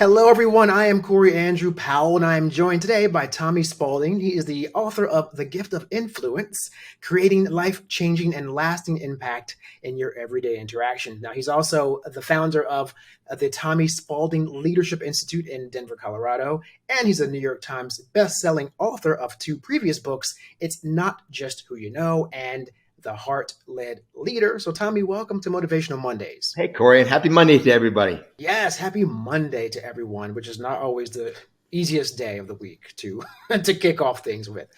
Hello, everyone. I am Corey Andrew Powell, and I am joined today by Tommy Spaulding. He is the author of The Gift of Influence, Creating Life-Changing and Lasting Impact in Your Everyday Interaction. Now, he's also the founder of the Tommy Spaulding Leadership Institute in Denver, Colorado, and he's a New York Times best-selling author of 2 previous books, It's Not Just Who You Know and The Heart-Led Leader. So, Tommy, welcome to Motivational Mondays. Hey, Corey, and happy Monday to everybody. Yes, happy Monday to everyone, which is not always the easiest day of the week to to kick off things with.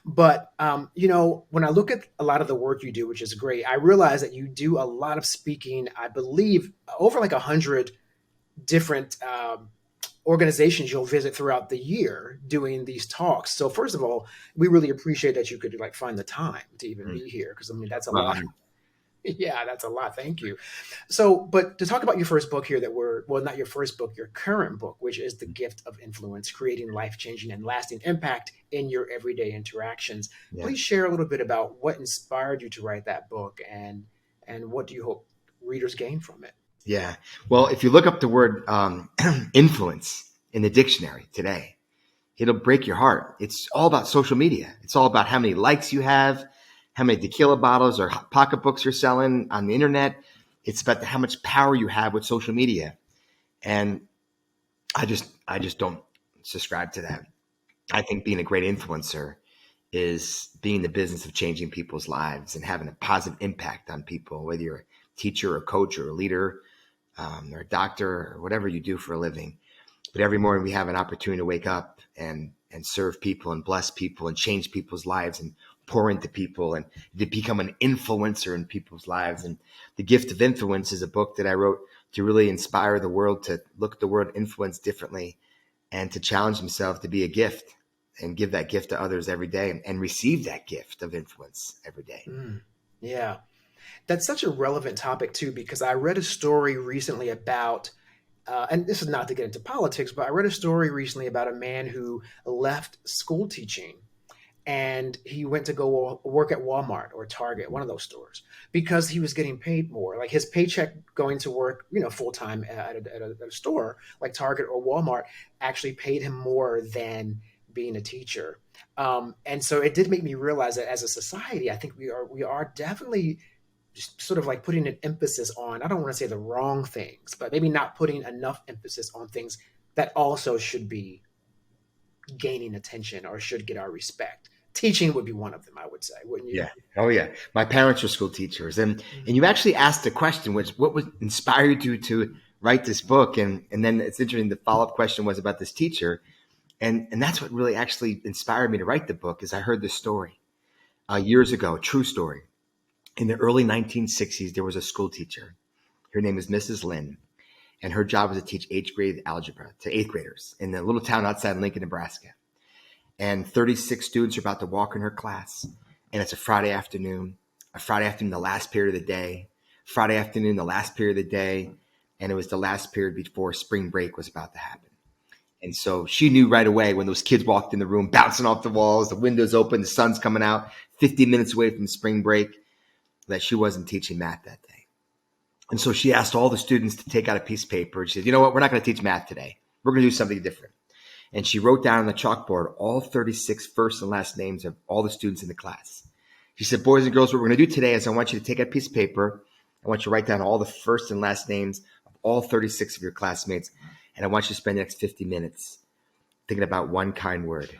But when I look at a lot of the work you do, which is great, I realize that you do a lot of speaking. I believe over like 100 different organizations you'll visit throughout the year doing these talks. So first of all, we really appreciate that you could find the time to even be here, because I mean that's a lot. Yeah, that's a lot. Thank you. So, but to talk about your first book here not your first book, your current book, which is The Gift of Influence, Creating Life-Changing and Lasting Impact in Your Everyday Interactions. Yeah. Please share a little bit about what inspired you to write that book and what do you hope readers gain from it? Yeah. Well, if you look up the word influence in the dictionary today, it'll break your heart. It's all about social media. It's all about how many likes you have, how many tequila bottles or pocketbooks you're selling on the internet. It's about how much power you have with social media. And I just don't subscribe to that. I think being a great influencer is being in the business of changing people's lives and having a positive impact on people, whether you're a teacher or a coach or a leader or a doctor or whatever you do for a living. But every morning we have an opportunity to wake up and serve people and bless people and change people's lives and pour into people and to become an influencer in people's lives. And The Gift of Influence is a book that I wrote to really inspire the world to look at the word influence differently and to challenge themselves to be a gift and give that gift to others every day and receive that gift of influence every day. Yeah, that's such a relevant topic too, because I read a story recently about and this is not to get into politics, but I read a story recently about a man who left school teaching and he went to go work at Walmart or Target, one of those stores, because he was getting paid more. Like his paycheck going to work, full time at a store like Target or Walmart actually paid him more than being a teacher. And so it did make me realize that as a society, I think we are definitely just sort of like putting an emphasis on, I don't want to say the wrong things, but maybe not putting enough emphasis on things that also should be gaining attention or should get our respect. Teaching would be one of them, I would say, wouldn't you? Yeah. Oh, yeah. My parents are school teachers. And you actually asked the question, what would inspire you to write this book? And then it's interesting, the follow-up question was about this teacher. And that's what really actually inspired me to write the book is I heard this story years ago, a true story. In the early 1960s, there was a school teacher. Her name is Mrs. Lynn. And her job was to teach 8th grade algebra to 8th graders in a little town outside Lincoln, Nebraska. And 36 students are about to walk in her class. And it's a Friday afternoon, the last period of the day, Friday afternoon, the last period of the day. And it was the last period before spring break was about to happen. And so she knew right away when those kids walked in the room, bouncing off the walls, the windows open, the sun's coming out, 50 minutes away from spring break, that she wasn't teaching math that day. And so she asked all the students to take out a piece of paper. She said, you know what, we're not going to teach math today. We're going to do something different. And she wrote down on the chalkboard all 36 first and last names of all the students in the class. She said, boys and girls, what we're going to do today is I want you to take a piece of paper. I want you to write down all the first and last names of all 36 of your classmates. And I want you to spend the next 50 minutes thinking about one kind word,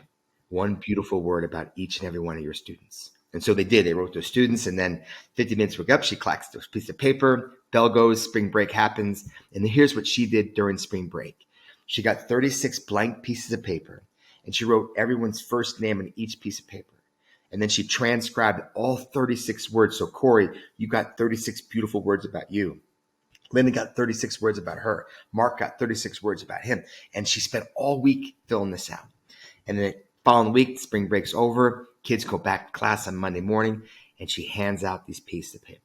one beautiful word about each and every one of your students. And so they did. They wrote those students, and then 50 minutes were up. She clacks this piece of paper. Bell goes. Spring break happens. And here's what she did during spring break. She got 36 blank pieces of paper, and she wrote everyone's first name on each piece of paper. And then she transcribed all 36 words. So, Corey, you got 36 beautiful words about you. Linda got 36 words about her. Mark got 36 words about him. And she spent all week filling this out. And then the following week, spring break's over. Kids go back to class on Monday morning, and she hands out these pieces of paper.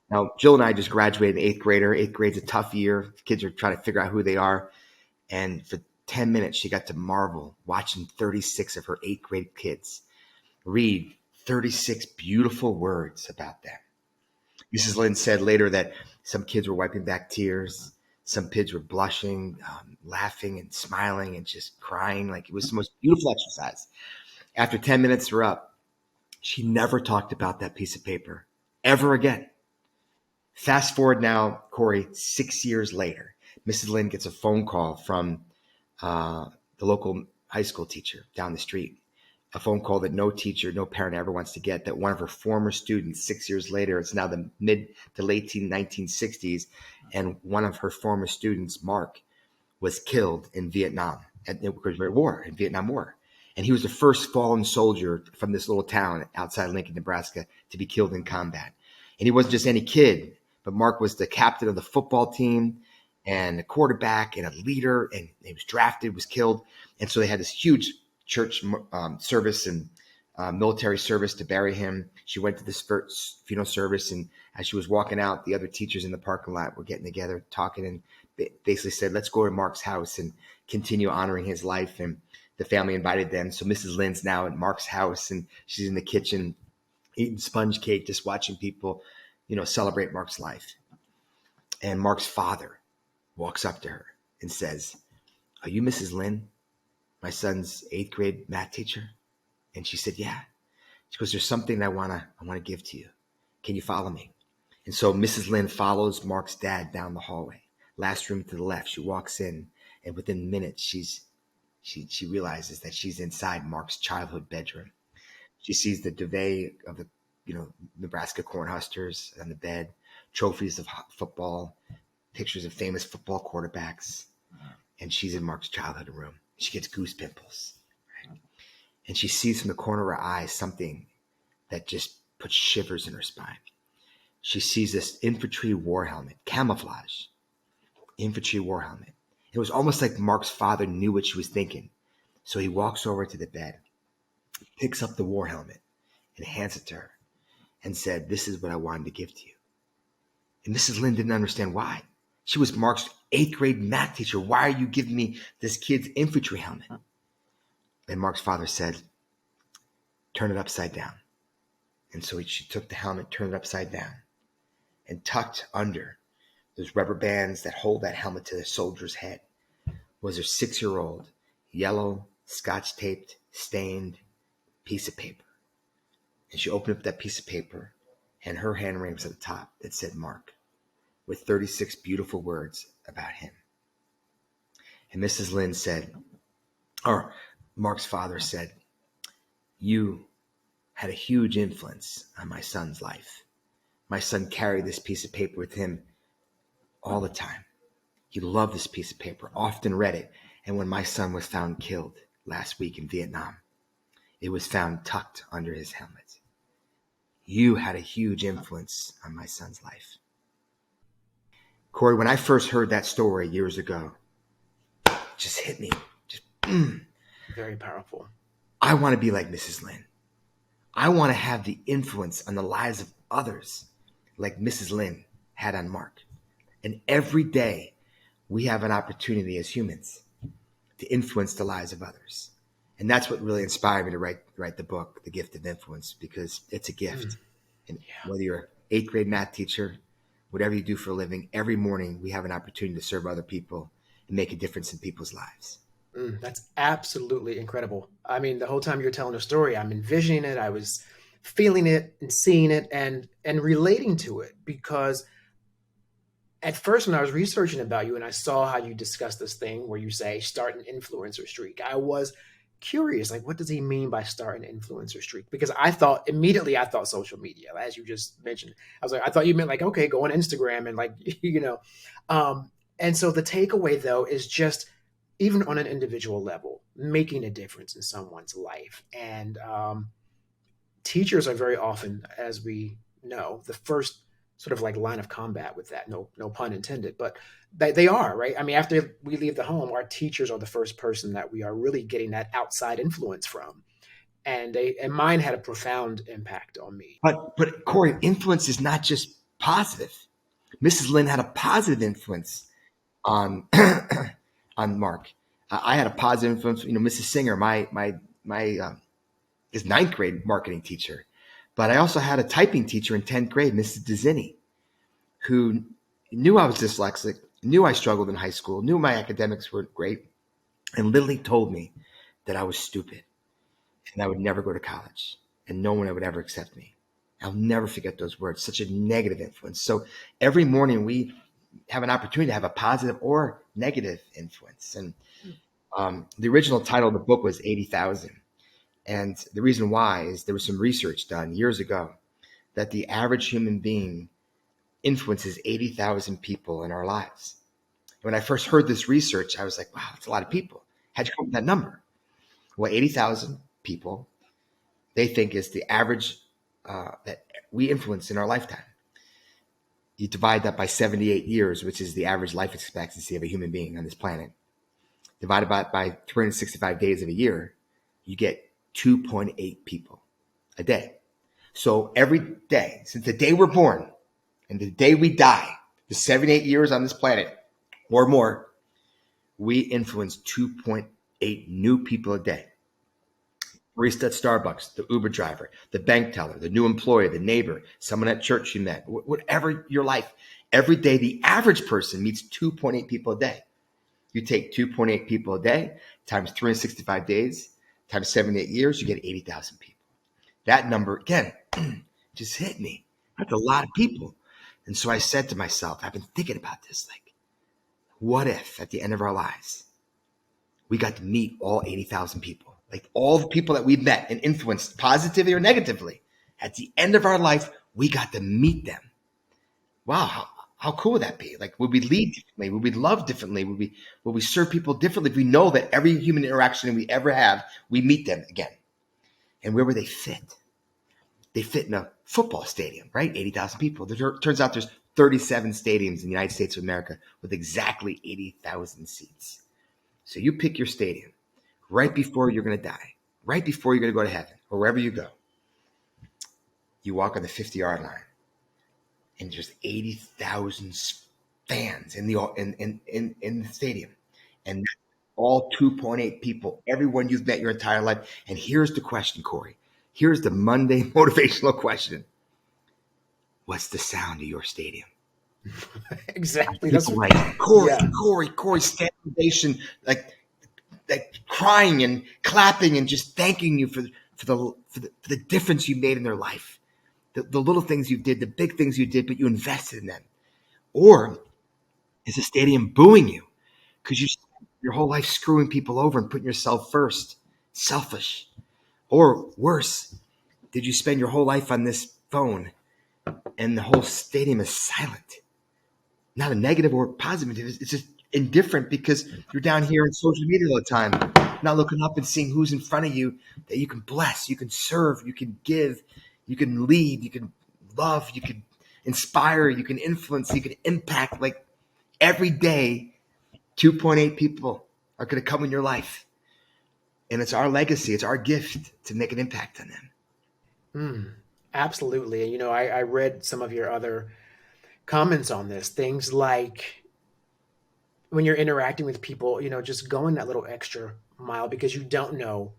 Now, Jill and I just graduated 8th grader. 8th grade's a tough year. The kids are trying to figure out who they are. And for 10 minutes, she got to marvel watching 36 of her 8th grade kids read 36 beautiful words about them. Mrs. Lynn said later that some kids were wiping back tears. Some kids were blushing, laughing and smiling and just crying. Like, it was the most beautiful exercise. After 10 minutes were up, she never talked about that piece of paper ever again. Fast forward now, Corey, 6 years later, Mrs. Lynn gets a phone call from the local high school teacher down the street. A phone call that no teacher, no parent ever wants to get, that one of her former students, 6 years later, it's now the mid to late 1960s, and one of her former students, Mark, was killed in Vietnam, in Vietnam War. And he was the first fallen soldier from this little town outside Lincoln, Nebraska, to be killed in combat. And he wasn't just any kid, but Mark was the captain of the football team and a quarterback and a leader, and he was drafted, was killed. And so they had this huge church service and military service to bury him. She went to this first funeral service, and as she was walking out, the other teachers in the parking lot were getting together, talking, and basically said, let's go to Mark's house and continue honoring his life. And the family invited them. So Mrs. Lynn's now at Mark's house, and she's in the kitchen eating sponge cake, just watching people, celebrate Mark's life. And Mark's father walks up to her and says, are you Mrs. Lynn, my son's 8th grade math teacher? And she said, yeah. She goes, there's something I want to give to you. Can you follow me? And so Mrs. Lynn follows Mark's dad down the hallway, last room to the left. She walks in, and within minutes, she realizes that she's inside Mark's childhood bedroom. She sees the duvet of the, Nebraska Cornhuskers on the bed, trophies of football, pictures of famous football quarterbacks, and she's in Mark's childhood room. She gets goose pimples, right? And she sees from the corner of her eyes something that just puts shivers in her spine. She sees this infantry war helmet, camouflage, infantry war helmet. It was almost like Mark's father knew what she was thinking. So he walks over to the bed, picks up the war helmet, and hands it to her and said, this is what I wanted to give to you. And Mrs. Lynn didn't understand why. She was Mark's 8th grade math teacher. Why are you giving me this kid's infantry helmet? And Mark's father said, turn it upside down. And so she took the helmet, turned it upside down, and tucked under those rubber bands that hold that helmet to the soldier's head was her 6-year-old yellow, scotch taped, stained piece of paper. And she opened up that piece of paper, and her handwriting was at the top that said Mark, with 36 beautiful words about him. And Mrs. Lynn said, or Mark's father said, you had a huge influence on my son's life. My son carried this piece of paper with him all the time. He loved this piece of paper, often read it. And when my son was found killed last week in Vietnam, it was found tucked under his helmet. You had a huge influence on my son's life. Corey, when I first heard that story years ago, it just hit me. Very powerful. I want to be like Mrs. Lynn. I want to have the influence on the lives of others like Mrs. Lynn had on Mark. And every day we have an opportunity as humans to influence the lives of others. And that's what really inspired me to write the book, The Gift of Influence, because it's a gift. And whether you're an 8th grade math teacher, whatever you do for a living, every morning we have an opportunity to serve other people and make a difference in people's lives. That's absolutely incredible. I mean, the whole time you're telling the story, I'm envisioning it. I was feeling it and seeing it and relating to it, because at first when I was researching about you and I saw how you discussed this thing where you say start an influencer streak, I was curious, like, what does he mean by start an influencer streak? Because I thought social media, as you just mentioned. I thought you meant like, okay, go on Instagram and like, and so the takeaway though is just, even on an individual level, making a difference in someone's life. And teachers are very often, as we know, the first sort of like line of combat with that. No pun intended, but they are, right? I mean, after we leave the home, our teachers are the first person that we are really getting that outside influence from. And mine had a profound impact on me. But Corey, influence is not just positive. Mrs. Lynn had a positive influence on on Mark. I had a positive influence. Mrs. Singer, my is 9th grade marketing teacher, but I also had a typing teacher in 10th grade, Mrs. DeZini, who knew I was dyslexic knew I struggled in high school, knew my academics weren't great, and literally told me that I was stupid and I would never go to college and no one would ever accept me. I'll never forget those words, such a negative influence. So every morning we have an opportunity to have a positive or negative influence. And the original title of the book was 80,000. And the reason why is there was some research done years ago that the average human being influences 80,000 people in our lives. When I first heard this research, I was like, wow, that's a lot of people. How'd you come up with that number? Well, 80,000 people, they think is the average that we influence in our lifetime. You divide that by 78 years, which is the average life expectancy of a human being on this planet. Divided by 365 days of a year, you get 2.8 people a day. So every day, since the day we're born and the day we die, the 78 years on this planet or more, we influence 2.8 new people a day. Barista at Starbucks, the Uber driver, the bank teller, the new employee, the neighbor, someone at church you met, whatever your life, every day the average person meets 2.8 people a day. You take 2.8 people a day times 365 days times 78 years, you get 80,000 people. That number, again, just hit me. That's a lot of people. And so I said to myself, I've been thinking about this, like, what if at the end of our lives, we got to meet all 80,000 people? Like all the people that we've met and influenced positively or negatively. At the end of our life, we got to meet them. Wow, how cool would that be? Like, would we lead differently? Would we love differently? Would we serve people differently if we know that every human interaction we ever have, we meet them again? And where would they fit? They fit in a football stadium, right? 80,000 people. Turns out there's 37 stadiums in the United States of America with exactly 80,000 seats. So you pick your stadium right before you're going to die, right before you're going to go to heaven or wherever you go. You walk on the 50-yard line and there's 80,000 fans in the stadium. And all 2.8 people, everyone you've met your entire life. And here's the question, Corey. Here's the Monday motivational question. What's the sound of your stadium? Exactly. That's People what, like Corey, yeah. Corey, standing ovation, like crying and clapping and just thanking you for the difference you made in their life, the little things you did, the big things you did, but you invested in them. Or is the stadium booing you because you spent your whole life screwing people over and putting yourself first, selfish? Or worse, did you spend your whole life on this phone and the whole stadium is silent? Not a negative or positive. It's just indifferent because you're down here on social media all the time, not looking up and seeing who's in front of you that you can bless, you can serve, you can give, you can lead, you can love, you can inspire, you can influence, you can impact. Like every day, 2.8 people are going to come in your life. And it's our legacy. It's our gift to make an impact on them. Absolutely. And, I read some of your other comments on this, things like when you're interacting with people, just going that little extra mile because you don't know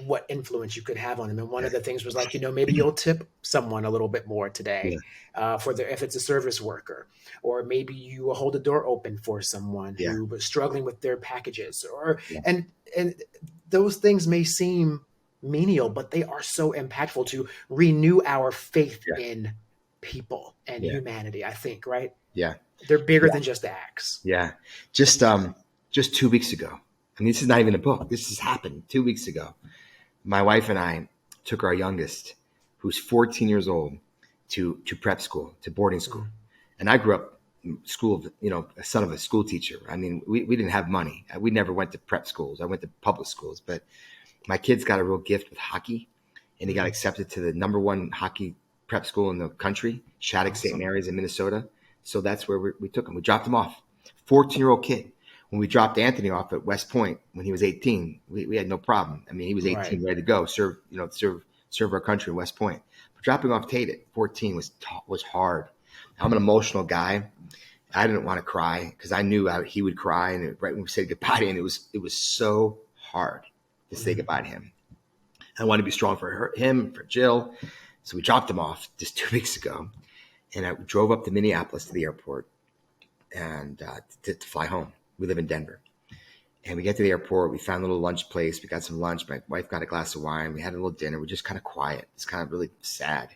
what influence you could have on them. And one of the things was like, maybe you'll tip someone a little bit more Yeah. today if it's a service worker, or maybe you will hold a door open for someone Yeah. who was struggling with their packages, or Yeah. and those things may seem menial, but they are so impactful to renew our faith Yeah. in people and Yeah. humanity, I think, right? Yeah. They're bigger than just acts. Yeah. Just 2 weeks ago. I mean, this is not even a book. This has happened 2 weeks ago. My wife and I took our youngest, who's 14 years old, to prep school, to boarding school. And I grew up in school, a son of a school teacher. I mean, we didn't have money. We never went to prep schools. I went to public schools, but my kid's got a real gift with hockey, and he got accepted to the #1 hockey prep school in the country, Shattuck St. Awesome. Mary's in Minnesota. So that's where we took him. We dropped him off. 14-year-old kid. When we dropped Anthony off at West Point when he was 18, we had no problem. I mean, he was 18, Right. ready to go, serve our country at West Point. But dropping off Tate at 14 was hard. I'm an emotional guy. I didn't want to cry because I knew he would cry, and right when we said goodbye to him, it was so hard to say goodbye to him. I wanted to be strong for him, for Jill. So we dropped him off just 2 weeks ago, and I drove up to Minneapolis to the airport. and to fly home. We live in Denver. And we get to the airport. We found a little lunch place. We got some lunch. My wife got a glass of wine. We had a little dinner. We're just kind of quiet. It's kind of really sad.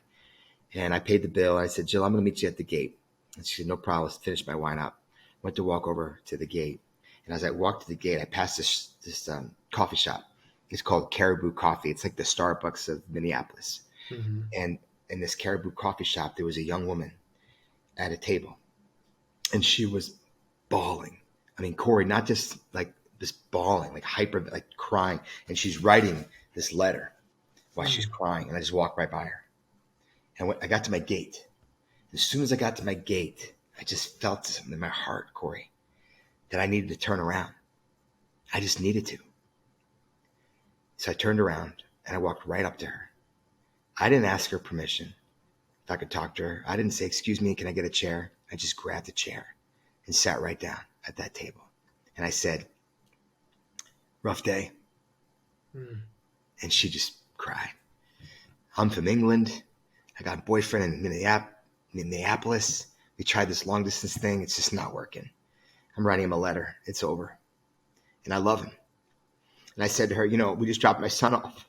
And I paid the bill. I said, Jill, I'm going to meet you at the gate. And she said, no problem. Let's finish my wine up. Went to walk over to the gate. And as I walked to the gate, I passed this coffee shop. It's called Caribou Coffee. It's like the Starbucks of Minneapolis. Mm-hmm. And in this Caribou Coffee shop, there was a young woman at a table. And she was bawling. I mean, Corey, not just like this bawling, like hyper, like crying. And she's writing this letter while she's crying. And I just walked right by her. And when I got to my gate, as soon as I got to my gate, I just felt something in my heart, Corey, that I needed to turn around. I just needed to. So I turned around and I walked right up to her. I didn't ask her permission if I could talk to her. I didn't say, excuse me, can I get a chair? I just grabbed a chair and sat right down at that table. And I said, rough day. And she just cried. I'm from England. I got a boyfriend in Minneapolis. We tried this long distance thing. It's just not working. I'm writing him a letter. It's over. And I love him. And I said to her, we just dropped my son off.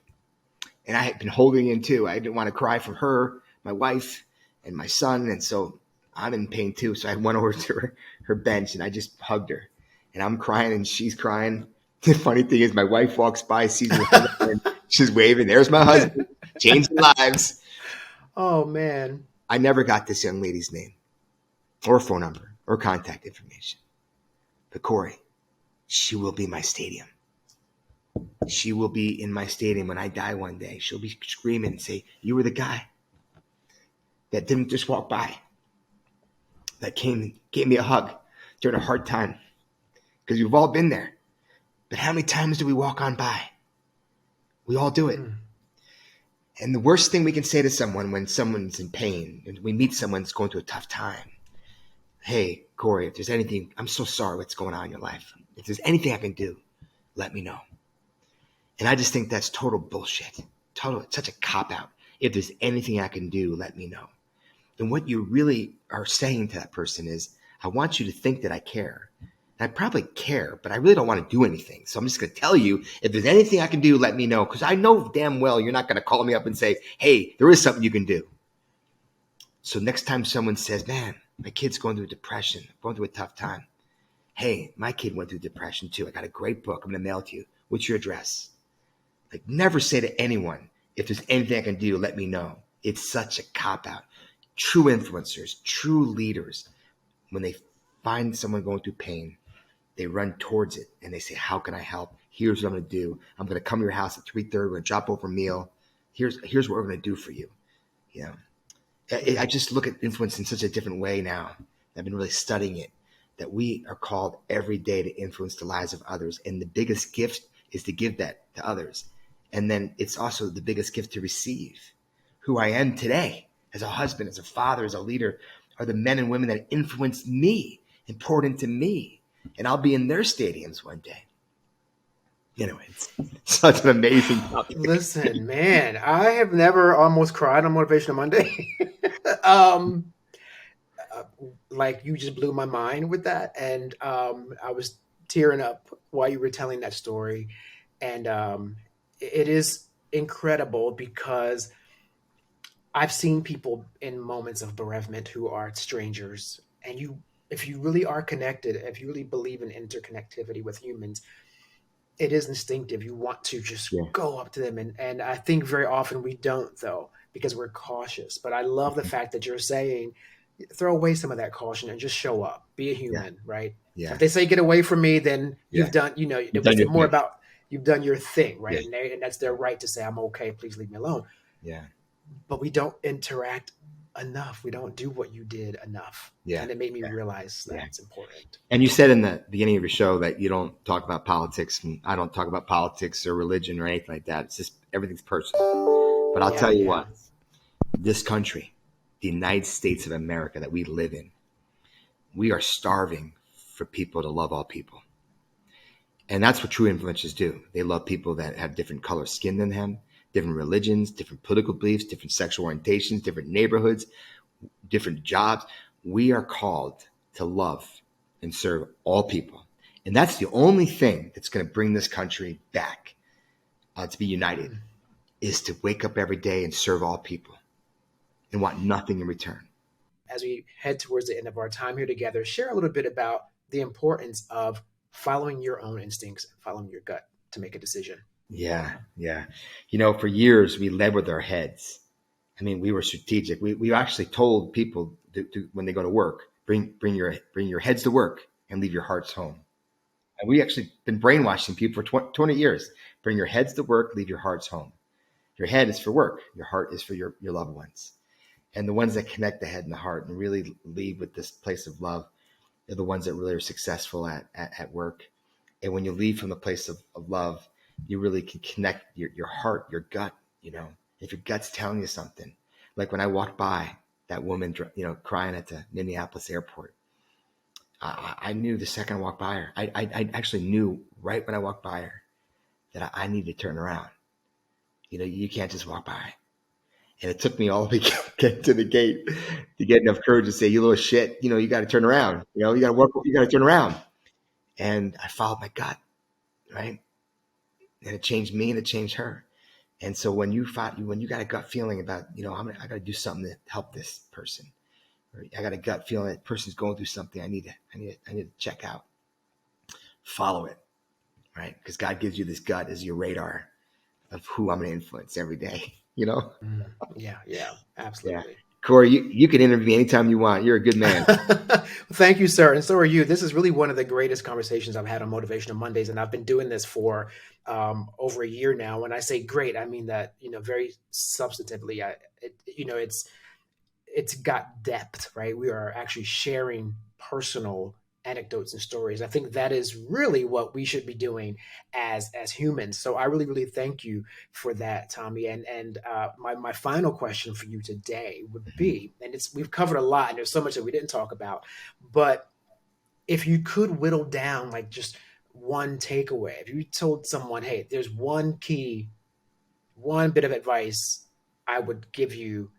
And I had been holding in too. I didn't want to cry for her, my wife, and my son. And so I'm in pain too. So I went over to her bench and I just hugged her. And I'm crying and she's crying. The funny thing is my wife walks by, sees me, and she's waving. There's my husband, changing lives. Oh, man. I never got this young lady's name or phone number or contact information. But Corey, she will be my stadium. She will be in my stadium when I die one day. She'll be screaming and say, you were the guy that didn't just walk by, that came and gave me a hug during a hard time. Because we've all been there. But how many times do we walk on by? We all do it. And the worst thing we can say to someone when someone's in pain, and we meet someone that's going through a tough time, hey, Corey, if there's anything, I'm so sorry what's going on in your life. If there's anything I can do, let me know. And I just think that's total bullshit. It's such a cop-out. If there's anything I can do, let me know. And what you really are saying to that person is, I want you to think that I care. And I probably care, but I really don't want to do anything. So I'm just going to tell you, if there's anything I can do, let me know. Because I know damn well you're not going to call me up and say, hey, there is something you can do. So next time someone says, man, my kid's going through depression, going through a tough time. Hey, my kid went through depression too. I got a great book. I'm going to mail it to you. What's your address? Like, never say to anyone, if there's anything I can do, let me know. It's such a cop-out. True influencers, true leaders, when they find someone going through pain, they run towards it and they say, how can I help? Here's what I'm going to do. I'm going to come to your house at 3:30. We're going to drop over a meal. Here's what we're going to do for you. I just look at influence in such a different way now. I've been really studying it, that we are called every day to influence the lives of others. And the biggest gift is to give that to others. And then it's also the biggest gift to receive. Who I am today as a husband, as a father, as a leader, are the men and women that influenced me and poured into me. And I'll be in their stadiums one day. It's such an amazing topic. Listen, man, I have never almost cried on Motivational Monday. Like, you just blew my mind with that. And I was tearing up while you were telling that story. And it is incredible because I've seen people in moments of bereavement who are strangers. And if you really are connected, if you really believe in interconnectivity with humans, it is instinctive. You want to just go up to them. And I think very often we don't, though, because we're cautious. But I love the fact that you're saying, throw away some of that caution and just show up. Be a human, right? Yeah. If they say, get away from me, then you've done, it was more about you've done your thing, right? Yeah. And that's their right to say, I'm okay, please leave me alone. Yeah. But we don't interact enough. We don't do what you did enough. Yeah. And it made me realize that it's important. And you said in the beginning of your show that you don't talk about politics, and I don't talk about politics or religion or anything like that. It's just everything's personal. But I'll tell you what, this country, the United States of America that we live in, we are starving for people to love all people. And that's what true influencers do. They love people that have different color skin than them, different religions, different political beliefs, different sexual orientations, different neighborhoods, different jobs. We are called to love and serve all people. And that's the only thing that's going to bring this country back to be united, is to wake up every day and serve all people and want nothing in return. As we head towards the end of our time here together, share a little bit about the importance of following your own instincts, following your gut to make a decision. Yeah, yeah. For years we led with our heads. I mean, we were strategic. We actually told people when they go to work, bring your heads to work and leave your hearts home. And we actually been brainwashing people for 20 years. Bring your heads to work, leave your hearts home. Your head is for work. Your heart is for your loved ones. And the ones that connect the head and the heart and really lead with this place of love are the ones that really are successful at work. And when you leave from the place of love, you really can connect your heart, your gut. If your gut's telling you something, like when I walked by that woman, crying at the Minneapolis airport, I knew the second I walked by her. I actually knew right when I walked by her that I needed to turn around. You can't just walk by. And it took me all the way get to the gate to get enough courage to say, "You little shit, you got to turn around. You got to work. You got to turn around." And I followed my gut, right? And it changed me and it changed her. And so when you got a gut feeling about, I got to do something to help this person, or I got a gut feeling that person's going through something, I need to check out, follow it, right? Because God gives you this gut as your radar of who I'm going to influence every day, Yeah, absolutely. Yeah. Corey, you can interview me anytime you want. You're a good man. Thank you, sir. And so are you. This is really one of the greatest conversations I've had on Motivational Mondays. And I've been doing this for over a year now. When I say great, I mean that, very substantively. It's got depth, right? We are actually sharing personal anecdotes and stories. I think that is really what we should be doing as humans. So I really, really thank you for that, Tommy. And my final question for you today would be, and we've covered a lot, and there's so much that we didn't talk about, but if you could whittle down like just one takeaway, if you told someone, hey, there's one key, one bit of advice I would give you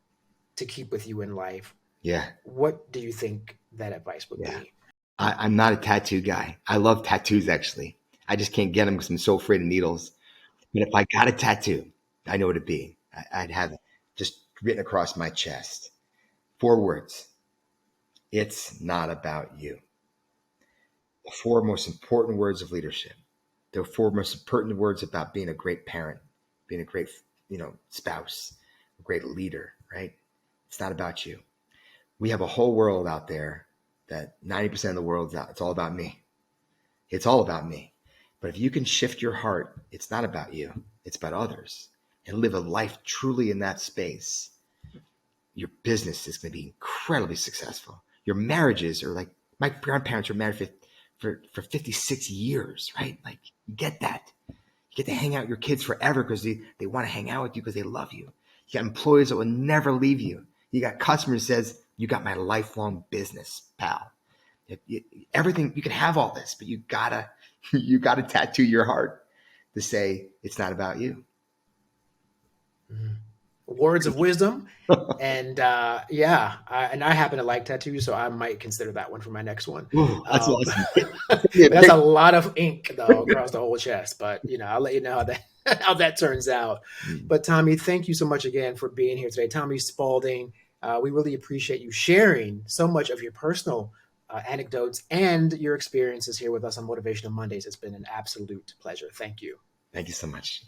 to keep with you in life, Yeah. what do you think that advice would be? I'm not a tattoo guy. I love tattoos, actually. I just can't get them because I'm so afraid of needles. But if I got a tattoo, I know what it'd be. I'd have it just written across my chest. 4 words. It's not about you. The 4 most important words of leadership. The 4 most important words about being a great parent, being a great, spouse, a great leader, right? It's not about you. We have a whole world out there that 90% of the world's out. It's all about me. It's all about me. But if you can shift your heart, it's not about you. It's about others, and live a life truly in that space, your business is going to be incredibly successful. Your marriages are like, my grandparents were married for 56 years, right? Like, you get that. You get to hang out with your kids forever because they want to hang out with you because they love you. You got employees that will never leave you. You got customers that says, you got my lifelong business, pal. Everything, you can have all this, but you gotta tattoo your heart to say it's not about you. Words of wisdom. And and I happen to like tattoos, so I might consider that one for my next one. Ooh, that's awesome. That's a lot of ink though across the whole chest, but I'll let you know how that how that turns out. But Tommy, thank you so much again for being here today. Tommy Spaulding, we really appreciate you sharing so much of your personal anecdotes and your experiences here with us on Motivational Mondays. It's been an absolute pleasure. Thank you. Thank you so much.